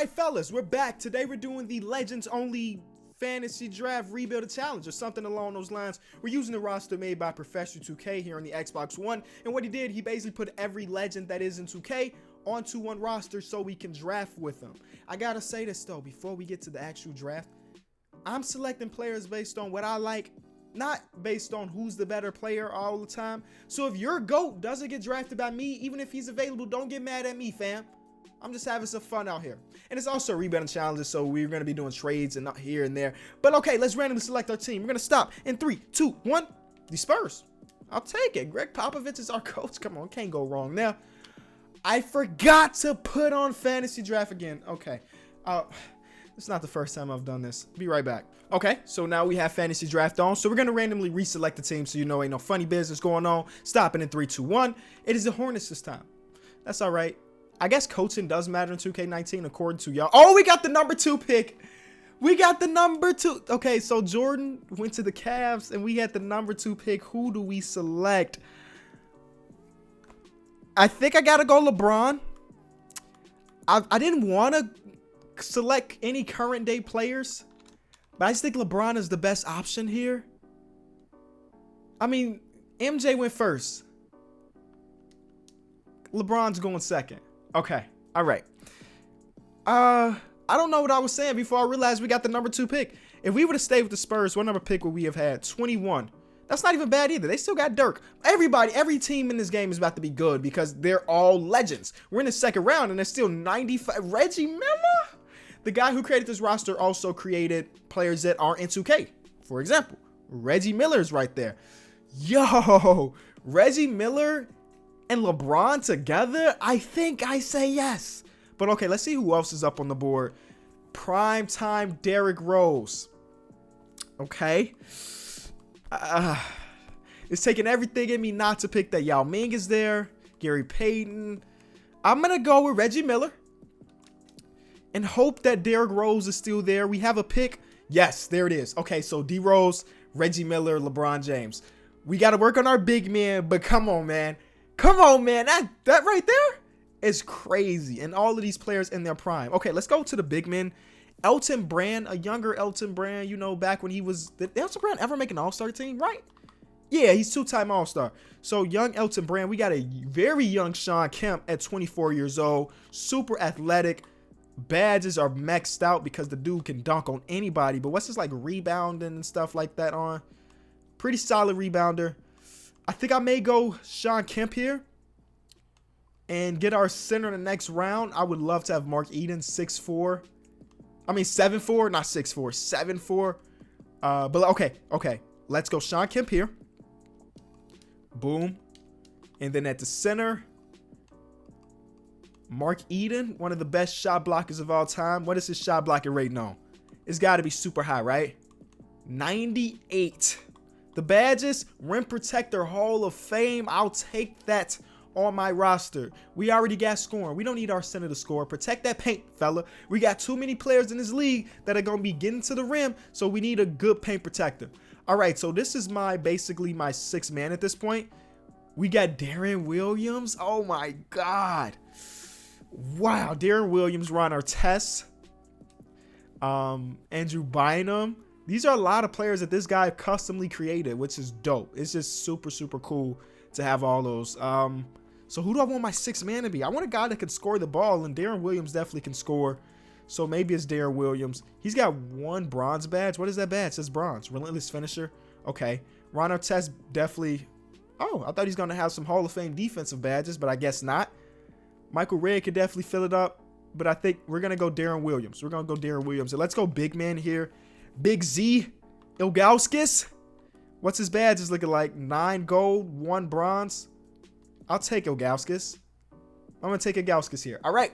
right, fellas, we're back. Today we're doing the Legends Only Fantasy Draft Rebuild Challenge or something along those lines. We're using the roster made by Professional 2K here on the Xbox One. And what he did, he basically put every legend that is in 2K onto one roster so we can draft with them. I gotta say this though, before we get to the actual draft, I'm selecting players based on what I like, not based on who's the better player all the time. So if your GOAT doesn't get drafted by me, even if he's available, don't get mad at me, fam. I'm just having some fun out here. And it's also rebuilding challenges, so we're going to be doing trades and not here and there. But okay, let's randomly select our team. We're going to stop in 3, 2, 1. The Spurs. I'll take it. Greg Popovich is our coach. Come on, can't go wrong now. I forgot to put on fantasy draft again. Okay. It's not the first time I've done this. Be right back. Okay, so now we have fantasy draft on. So we're going to randomly reselect the team so you know ain't no funny business going on. Stopping in 3, 2, 1. It is the Hornets this time. That's all right. I guess coaching does matter in 2K19 according to y'all. Oh, we got the number 2 pick. We got the number 2. Okay, so Jordan went to the Cavs and we had the number 2 pick. Who do we select? I think I got to go LeBron. I didn't want to select any current day players, but I just think LeBron is the best option here. I mean, MJ went first. LeBron's going second. Okay. All right. I don't know what I was saying before I realized we got the number 2 pick. If we would have stayed with the Spurs, what number pick would we have had? 21. That's not even bad either. They still got Dirk. Every team in this game is about to be good because they're all legends. We're in the second round and there's still 95. Reggie Miller? The guy who created this roster also created players that aren't in 2K. For example, Reggie Miller's right there. Yo, Reggie Miller and LeBron together? I think I say yes. But okay, let's see who else is up on the board. Prime time Derrick Rose. Okay. It's taking everything in me not to pick that. Yao Ming is there. Gary Payton. I'm going to go with Reggie Miller and hope that Derrick Rose is still there. We have a pick. Yes, there it is. Okay, so D Rose, Reggie Miller, LeBron James. We got to work on our big man, but come on, man. Come on, man. That right there is crazy. And all of these players in their prime. Okay, let's go to the big men. Elton Brand, a younger Elton Brand, you know, back when he was... Did Elton Brand ever make an all-star team, right? Yeah, he's 2-time all-star. So young Elton Brand. We got a very young Shawn Kemp at 24 years old. Super athletic. Badges are maxed out because the dude can dunk on anybody. But what's his like rebounding and stuff like that on? Pretty solid rebounder. I think I may go Shawn Kemp here and get our center in the next round. I would love to have Mark Eden, 6'4". I mean, 7'4", not 6'4", 7'4". But okay. Let's go Shawn Kemp here. Boom. And then at the center, Mark Eden, one of the best shot blockers of all time. What is his shot blocking rating on? It's got to be super high, right? 98. The badges, Rim Protector Hall of Fame. I'll take that on my roster. We already got scoring. We don't need our center to score. Protect that paint, fella. We got too many players in this league that are going to be getting to the rim, so we need a good paint protector. All right, so this is basically my 6th man at this point. We got Darren Williams. Oh, my God. Wow, Darren Williams, Ron Artest, Andrew Bynum. These are a lot of players that this guy customly created, which is dope. It's just super, super cool to have all those. So who do I want my 6th man to be? I want a guy that can score the ball, and Darren Williams definitely can score. So maybe it's Darren Williams. He's got 1 bronze badge. What is that badge? It says bronze. Relentless finisher. Okay. Ron Artest definitely. Oh, I thought he's going to have some Hall of Fame defensive badges, but I guess not. Michael Redd could definitely fill it up, but I think we're going to go Darren Williams. We're going to go Darren Williams. And let's go big man here. Big Z Ilgauskas. What's his badge is looking like? 9 gold, 1 bronze. I'll take Ilgauskas. I'm going to take Ilgauskas here. All right.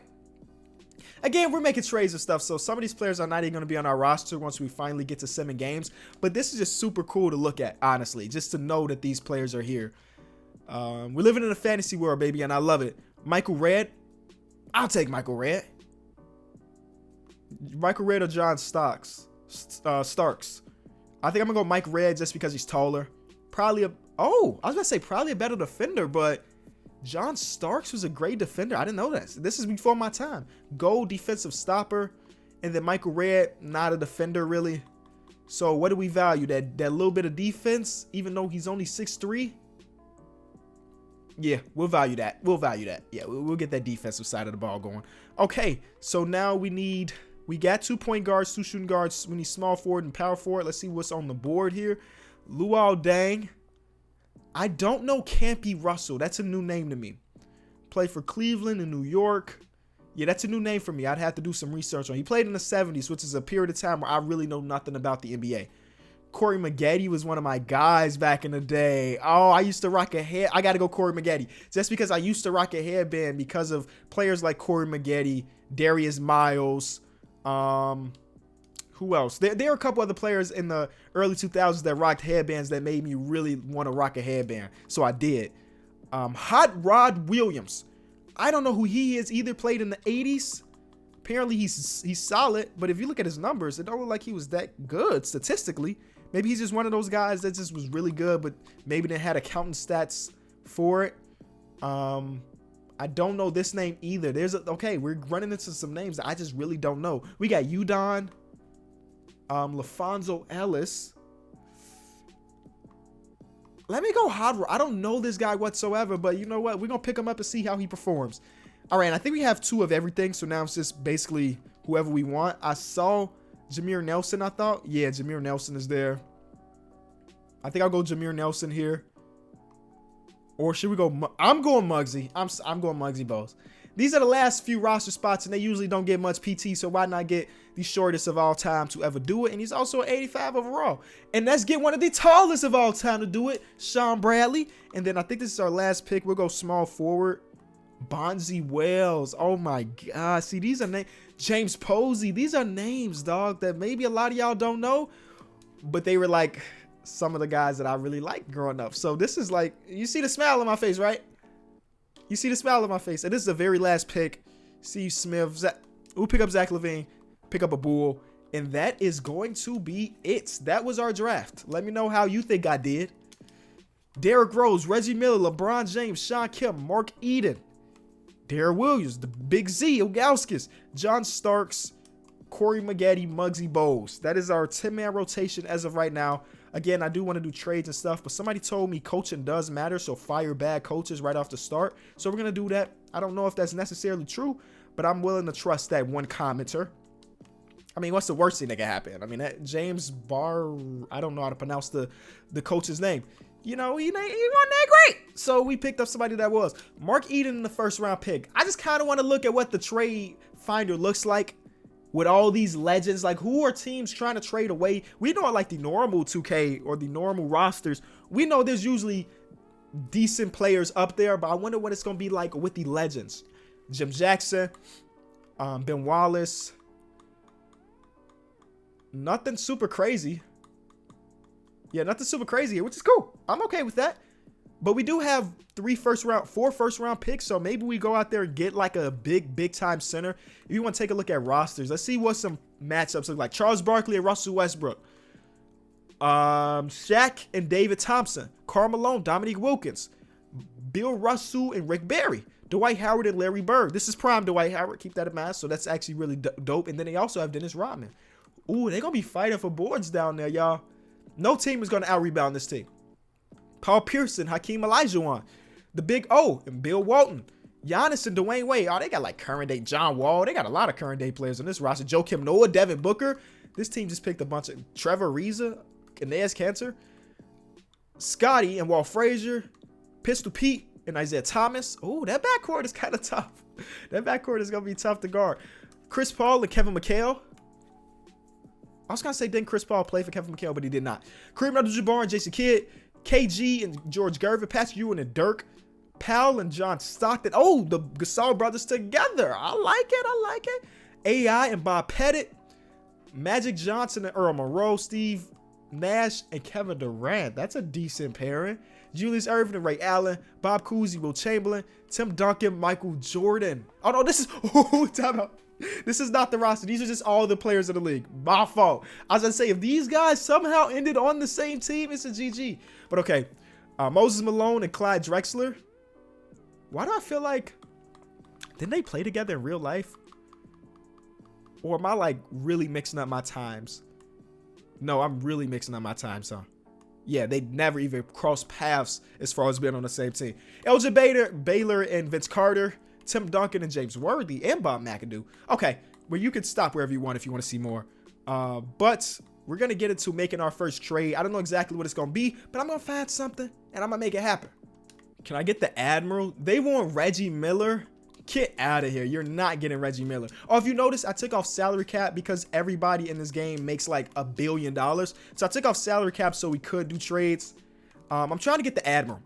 Again, we're making trades and stuff, so some of these players are not even going to be on our roster once we finally get to 7 games. But this is just super cool to look at, honestly, just to know that these players are here. We're living in a fantasy world, baby, and I love it. Michael Redd. I'll take Michael Redd. Michael Redd or John Starks. I think I'm going to go Mike Redd just because he's taller. I was going to say probably a better defender, but John Starks was a great defender. I didn't know that. This is before my time. Gold defensive stopper. And then Michael Redd, not a defender really. So what do we value? That little bit of defense, even though he's only 6'3"? Yeah, we'll value that. We'll value that. Yeah, we'll get that defensive side of the ball going. Okay, so now we got 2 point guards, 2 shooting guards. We need small forward and power forward. Let's see what's on the board here. Luol Deng. I don't know Campy Russell. That's a new name to me. Played for Cleveland and New York. Yeah, that's a new name for me. I'd have to do some research on. He played in the 70s, which is a period of time where I really know nothing about the NBA. Corey Maggette was one of my guys back in the day. Oh, I used to rock a head. I got to go Corey Maggette. Just because I used to rock a headband because of players like Corey Maggette, Darius Miles. Who else? There are a couple other players in the early 2000s that rocked headbands that made me really want to rock a headband. So I did. Hot Rod Williams. I don't know who he is either. Played in the 80s. Apparently he's solid, but if you look at his numbers, it don't look like he was that good statistically. Maybe he's just one of those guys that just was really good, but maybe they had accounting stats for it. I don't know this name either. Okay, we're running into some names that I just really don't know. We got Udon, LaFonso Ellis. Let me go Hot. I don't know this guy whatsoever, but you know what? We're going to pick him up and see how he performs. All right, I think we have 2 of everything, so now it's just basically whoever we want. I saw Jameer Nelson, I thought. Yeah, Jameer Nelson is there. I think I'll go Jameer Nelson here. Or should we go? I'm going Muggsy. I'm going Muggsy Bogues. These are the last few roster spots, and they usually don't get much PT, so why not get the shortest of all time to ever do it? And he's also an 85 overall. And let's get one of the tallest of all time to do it, Sean Bradley. And then I think this is our last pick. We'll go small forward. Bonzi Wells. Oh my God. See, these are names. James Posey. These are names, dog, that maybe a lot of y'all don't know, but they were like some of the guys that I really liked growing up. So this is like, you see the smile on my face, right? You see the smile on my face. And this is the very last pick. Steve Smith. We'll pick up Zach LaVine, pick up a Bull, and that is going to be it. That was our draft. Let me know how you think I did. Derrick Rose, Reggie Miller, LeBron James, Shawn Kemp, Mark Eden, Darrell Williams, the Big Z, Ilgauskas, John Starks, Corey Maggette, Muggsy Bogues. That is our 10-man rotation as of right now. Again, I do want to do trades and stuff, but somebody told me coaching does matter, so fire bad coaches right off the start. So we're going to do that. I don't know if that's necessarily true, but I'm willing to trust that one commenter. I mean, what's the worst thing that can happen? I mean, that James Barr, I don't know how to pronounce the coach's name. You know, he wasn't that great. So we picked up somebody that was. Mark Eden in the first round pick. I just kind of want to look at what the trade finder looks like with all these legends. Like, who are teams trying to trade away? We know, like, the normal 2K or the normal rosters, we know there's usually decent players up there, but I wonder what it's going to be like with the legends. Jim Jackson, Ben Wallace. Nothing super crazy. Yeah, nothing super crazy here, which is cool. I'm okay with that. But we do have 4 first round picks, so maybe we go out there and get like a big time center. If you want to take a look at rosters, let's see what some matchups look like. Charles Barkley and Russell Westbrook. Shaq and David Thompson. Karl Malone, Dominique Wilkins. Bill Russell and Rick Barry. Dwight Howard and Larry Bird. This is prime Dwight Howard. Keep that in mind. So that's actually really dope. And then they also have Dennis Rodman. Ooh, they're going to be fighting for boards down there, y'all. No team is going to out-rebound this team. Paul Pierce, Hakeem Olajuwon, the Big O, and Bill Walton. Giannis and Dwayne Wade. Oh, they got like current day John Wall. They got a lot of current day players on this roster. Joakim Noah, Devin Booker. This team just picked a bunch of Trevor Ariza, Inez Cantor, Scotty and Walt Frazier, Pistol Pete and Isaiah Thomas. Oh, that backcourt is kind of tough. That backcourt is going to be tough to guard. Chris Paul and Kevin McHale. I was going to say, didn't Chris Paul play for Kevin McHale, but he did not. Kareem Abdul-Jabbar and Jason Kidd. KG and George Gervin. Patrick Ewing and Dirk. Powell and John Stockton. Oh, the Gasol brothers together. I like it. I like it. AI and Bob Pettit. Magic Johnson and Earl Monroe. Steve Nash and Kevin Durant. That's a decent pairing. Julius Erving and Ray Allen. Bob Cousy, Will Chamberlain. Tim Duncan, Michael Jordan. Oh, no, this is... time out. This is not the roster. These are just all the players in the league. My fault. I was going to say, if these guys somehow ended on the same team, it's a GG. But okay. Moses Malone and Clyde Drexler. Why do I feel like, didn't they play together in real life? Or am I like really mixing up my times? No, I'm really mixing up my times, huh? Yeah, they never even crossed paths as far as being on the same team. LJ Baylor and Vince Carter, Tim Duncan and James Worthy, and Bob McAdoo. Okay, well, you can stop wherever you want if you want to see more. But we're going to get into making our first trade. I don't know exactly what it's going to be, but I'm going to find something, and I'm going to make it happen. Can I get the Admiral? They want Reggie Miller. Get out of here. You're not getting Reggie Miller. Oh, if you notice, I took off salary cap because everybody in this game makes like $1 billion. So I took off salary cap so we could do trades. I'm trying to get the Admiral,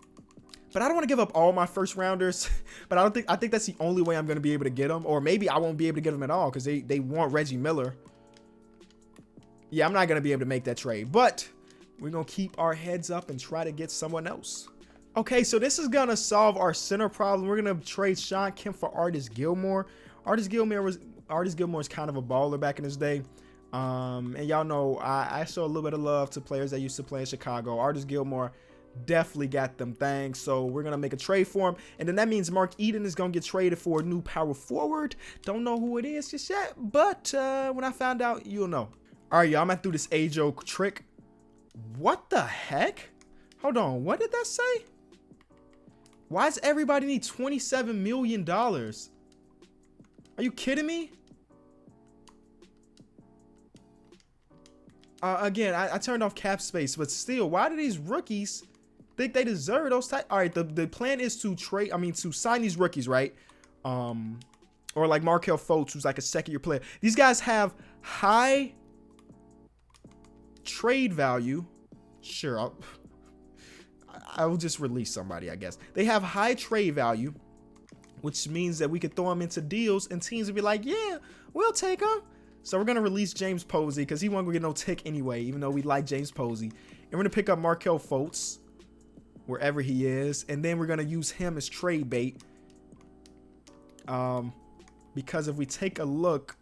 but I don't want to give up all my first rounders. But I think that's the only way I'm going to be able to get them. Or maybe I won't be able to get them at all because they want Reggie Miller. Yeah, I'm not going to be able to make that trade, but we're going to keep our heads up and try to get someone else. Okay, so this is going to solve our center problem. We're going to trade Shawn Kemp for Artis Gilmore. Artis Gilmore is kind of a baller back in his day. And y'all know I show a little bit of love to players that used to play in Chicago. Artis Gilmore definitely got them things. So we're going to make a trade for him. And then that means Mark Eden is going to get traded for a new power forward. Don't know who it is just yet, but when I find out, you'll know. All right, y'all, I'm going to do this Ajo trick. What the heck? Hold on, what did that say? Why does everybody need $27 million? Are you kidding me? Again, I turned off cap space, but still, why do these rookies think they deserve those type? All right, the plan is to to sign these rookies, right? Or like Markelle Fultz, who's like a second-year player. These guys have high trade value. Sure, I will just release somebody, I guess. They have high trade value, which means that we could throw them into deals and teams would be like, yeah, we'll take them. So we're going to release James Posey because he won't get no tick anyway, even though we like James Posey. And we're going to pick up Markelle Fultz wherever he is. And then we're going to use him as trade bait. Because if we take a look,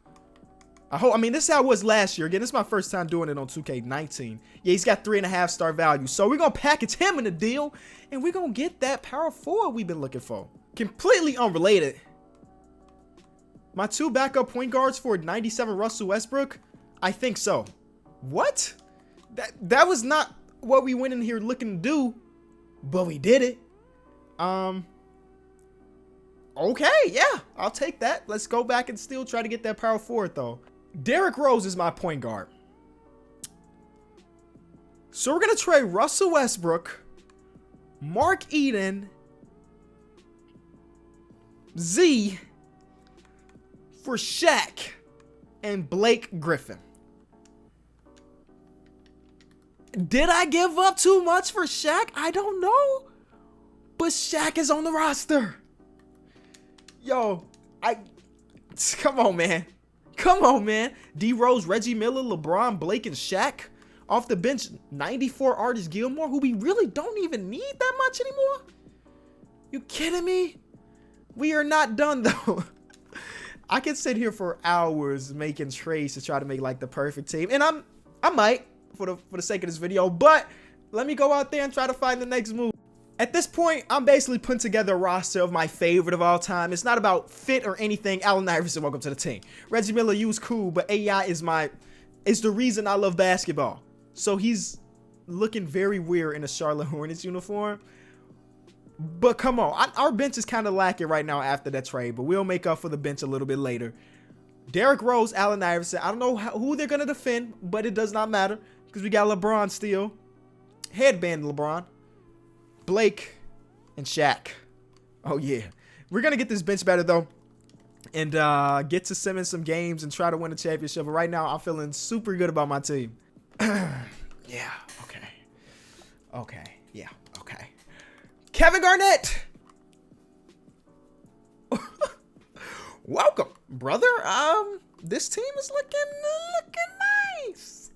this is how it was last year. Again, this is my first time doing it on 2K19. Yeah, he's got 3.5-star value. So we're going to package him in the deal, and we're going to get that power forward we've been looking for. Completely unrelated. My 2 backup point guards for 97 Russell Westbrook? I think so. What? That was not what we went in here looking to do, but we did it. Okay, yeah, I'll take that. Let's go back and still try to get that power forward, though. Derrick Rose is my point guard. So we're going to trade Russell Westbrook, Mark Eden, Z for Shaq and Blake Griffin. Did I give up too much for Shaq? I don't know. But Shaq is on the roster. Yo, come on, man. Come on, man. D Rose, Reggie Miller, LeBron, Blake, and Shaq. Off the bench, 94 Artis Gilmore, who we really don't even need that much anymore. You kidding me? We are not done, though. I could sit here for hours making trades to try to make like the perfect team. And I might for the sake of this video, but let me go out there and try to find the next move. At this point, I'm basically putting together a roster of my favorite of all time. It's not about fit or anything. Allen Iverson, welcome to the team. Reggie Miller, you was cool, but AI is the reason I love basketball. So he's looking very weird in a Charlotte Hornets uniform. But come on, our bench is kind of lacking right now after that trade, but we'll make up for the bench a little bit later. Derrick Rose, Allen Iverson. I don't know who they're going to defend, but it does not matter because we got LeBron still. Headband LeBron. Blake and Shaq. Oh, yeah. We're going to get this bench better, though, and get to Simmons some games and try to win a championship. But right now, I'm feeling super good about my team. Yeah, okay. Okay, yeah, okay. Kevin Garnett! Welcome, brother. This team is looking nice.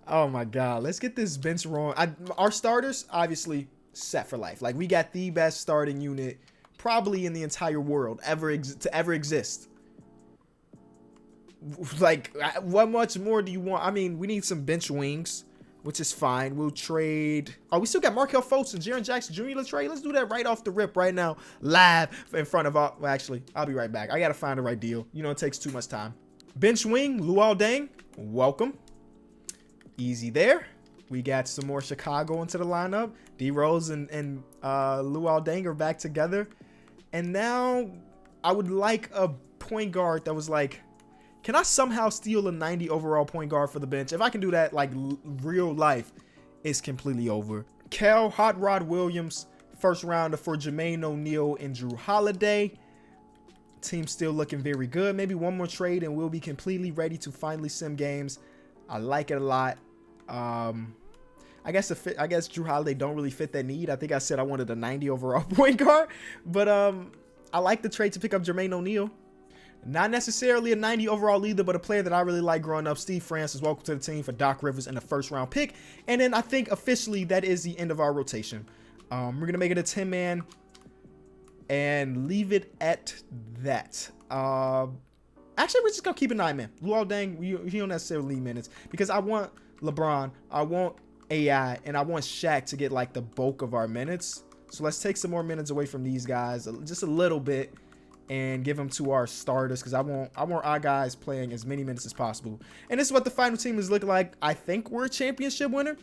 Oh, my God. Let's get this bench rolling. Our starters, obviously, set for life. Like, we got the best starting unit probably in the entire world to ever exist. Like, what much more do you want? I mean, we need some bench wings. which is fine. We'll trade. Oh, we still got Markelle Fultz and Jaren Jackson Jr. to trade. Let's do that right off the rip right now, live in front of all. Well, actually, I'll be right back. I got to find the right deal. You know, it takes too much time. Bench wing, Luol Deng, welcome. Easy there. We got some more Chicago into the lineup. D Rose and Luol Deng are back together. And now I would like a point guard that was like, can I somehow steal a 90 overall point guard for the bench? If I can do that, like real life, it's completely over. Kel Hot Rod Williams, first rounder for Jermaine O'Neal and Drew Holiday. Team still looking very good. Maybe one more trade and we'll be completely ready to finally sim games. I like it a lot. I guess Drew Holiday don't really fit that need. I think I said I wanted a 90 overall point guard, but I like the trade to pick up Jermaine O'Neal. Not necessarily a 90 overall leader, but a player that I really like growing up. Steve Francis, welcome to the team for Doc Rivers and a first round pick. And then I think officially that is the end of our rotation. We're going to make it a 10-man and leave it at that. Actually, we're just going to keep it 9-man. Luol Deng, he don't necessarily need minutes because I want LeBron, I want AI, and I want Shaq to get like the bulk of our minutes. So let's take some more minutes away from these guys, just a little bit, and give them to our starters because I want our guys playing as many minutes as possible. And this is what the final team is looking like. I think we're a championship winner.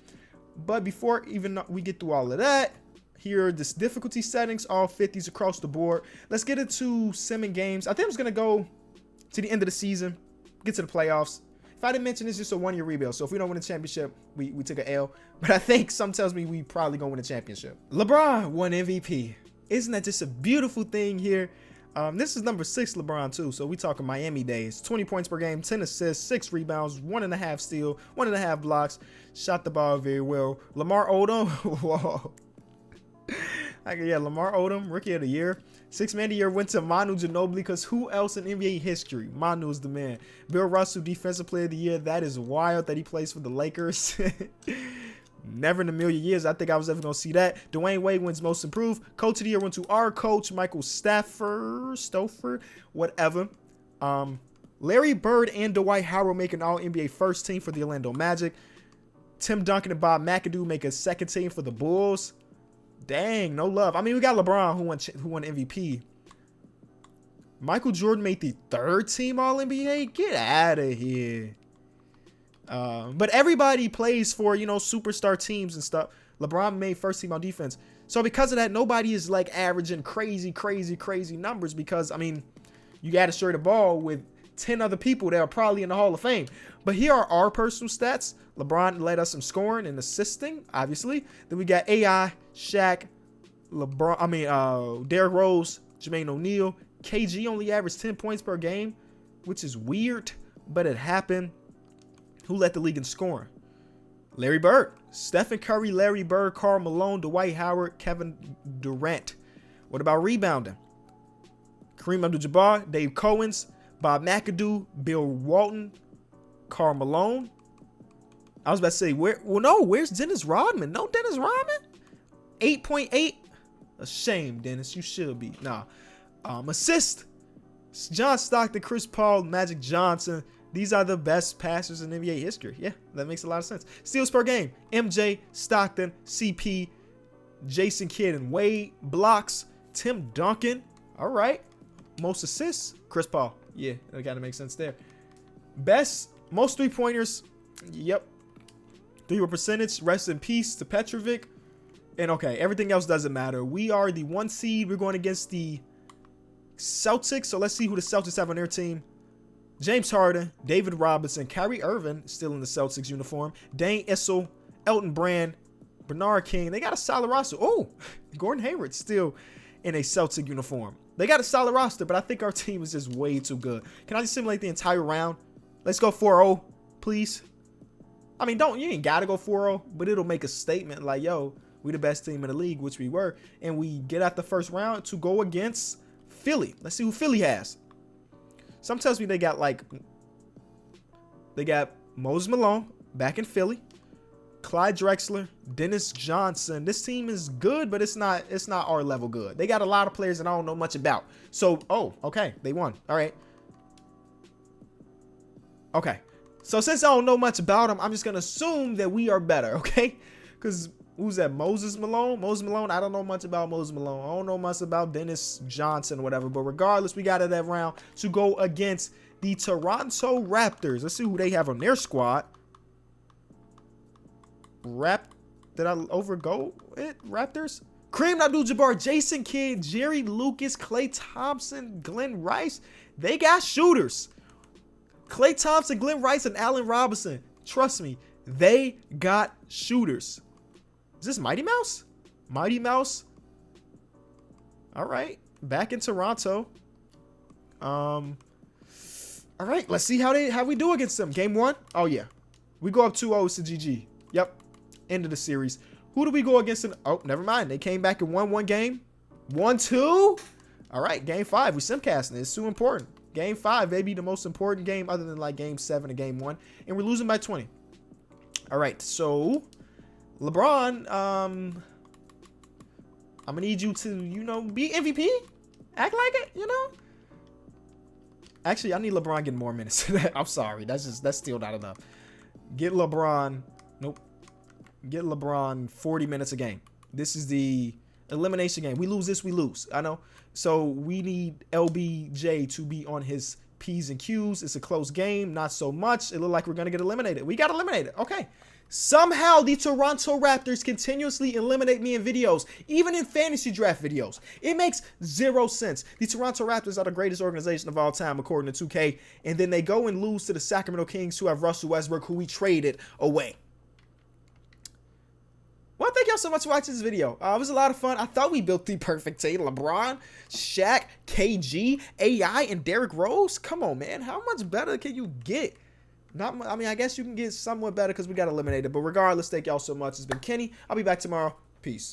But before even we get through all of that, here are the difficulty settings, all 50s across the board. Let's get into simming games. I think I'm just going to go to the end of the season, get to the playoffs. If I didn't mention, it's just a one-year rebuild. So if we don't win a championship, we took an L. But I think something tells me we probably going to win a championship. LeBron won MVP. Isn't that just a beautiful thing here? This is number 6 LeBron too, so we talking Miami days. 20 points per game, 10 assists, 6 rebounds, 1.5 steal, 1.5 blocks. Shot the ball very well. Lamar Odom, whoa. Yeah, Lamar Odom, rookie of the year. 6th man of the year went to Manu Ginobili because who else in NBA history? Manu is the man. Bill Russell, defensive player of the year. That is wild that he plays for the Lakers. Never in a million years I think I was ever going to see that. Dwayne Wade wins most improved. Coach of the year went to our coach, Michael Stouffer, whatever. Larry Bird and Dwight Howard make an all-NBA first team for the Orlando Magic. Tim Duncan and Bob McAdoo make a second team for the Bulls. Dang, no love. I mean, we got LeBron who won MVP. Michael Jordan made the 3rd team all-NBA. Get out of here. But everybody plays for, you know, superstar teams and stuff. LeBron made first team on defense. So because of that, nobody is like averaging crazy numbers because, I mean, you got to share the ball with 10 other people that are probably in the Hall of Fame. But here are our personal stats. LeBron led us in scoring and assisting, obviously. Then we got AI, Shaq, Derrick Rose, Jermaine O'Neal. KG only averaged 10 points per game, which is weird, but it happened. Who led the league in scoring? Larry Bird, Stephen Curry, Larry Bird, Karl Malone, Dwight Howard, Kevin Durant. What about rebounding? Kareem Abdul-Jabbar, Dave Cowens, Bob McAdoo, Bill Walton, Karl Malone. I was about to say, where's Dennis Rodman? No Dennis Rodman? 8.8? A shame, Dennis. You should be. Nah. Assist. John Stockton, Chris Paul, Magic Johnson. These are the best passers in NBA history. Yeah, that makes a lot of sense. Steals per game. MJ, Stockton, CP, Jason Kidd and Wade. Blocks. Tim Duncan. All right. Most assists. Chris Paul. Yeah, that kind of makes sense there. Most 3-pointers. Yep. 3-point percentage. Rest in peace to Petrovic. And okay, everything else doesn't matter. We are the 1 seed. We're going against the Celtics. So let's see who the Celtics have on their team. James Harden, David Robinson, Kyrie Irving, still in the Celtics uniform. Dane Issel, Elton Brand, Bernard King. They got a solid roster. Oh, Gordon Hayward still in a Celtic uniform. They got a solid roster, but I think our team is just way too good. Can I just simulate the entire round? Let's go 4-0, please. I mean, you ain't got to go 4-0, but it'll make a statement like, yo, we the best team in the league, which we were. And we get out the first round to go against Philly. Let's see who Philly has. Some tells me they got Moses Malone back in Philly, Clyde Drexler, Dennis Johnson. This team is good, but it's not our level good. They got a lot of players that I don't know much about. So, okay, they won. All right. Okay. So since I don't know much about him, I'm just gonna assume that we are better, okay? Because who's that? Moses Malone? Moses Malone? I don't know much about Moses Malone. I don't know much about Dennis Johnson or whatever. But regardless, we got it that round to go against the Toronto Raptors. Let's see who they have on their squad. Did I overgo it? Raptors? Kareem Abdul-Jabbar, Jason Kidd, Jerry Lucas, Klay Thompson, Glenn Rice. They got shooters. Klay Thompson, Glenn Rice, and Allen Robinson. Trust me, they got shooters. Is this Mighty Mouse? Mighty Mouse. All right, back in Toronto. All right, let's see how we do against them. Game 1. Oh yeah, we go up 2-0 to GG. Yep, end of the series. Who do we go against? Oh, never mind. They came back and won one game. 1-2. All right, game 5. We simcasting. It's too important. Game 5, maybe the most important game other than like game 7 and game 1. And we're losing by 20. All right, so LeBron, I'm gonna need you to, you know, be MVP. Act like it, you know. Actually, I need LeBron getting more minutes. I'm sorry. That's still not enough. Get LeBron. Nope. Get LeBron 40 minutes a game. This is the elimination game. We lose this, we lose. I know. So we need LBJ to be on his P's and Q's. It's a close game. Not so much. It looked like we're going to get eliminated. We got eliminated. Okay. Somehow the Toronto Raptors continuously eliminate me in videos, even in fantasy draft videos. It makes zero sense. The Toronto Raptors are the greatest organization of all time, according to 2K. And then they go and lose to the Sacramento Kings, who have Russell Westbrook, who we traded away. Well, thank y'all so much for watching this video. It was a lot of fun. I thought we built the perfect team. LeBron, Shaq, KG, AI, and Derrick Rose. Come on, man. How much better can you get? I mean, I guess you can get somewhat better because we got eliminated. But regardless, thank y'all so much. It's been Kenny. I'll be back tomorrow. Peace.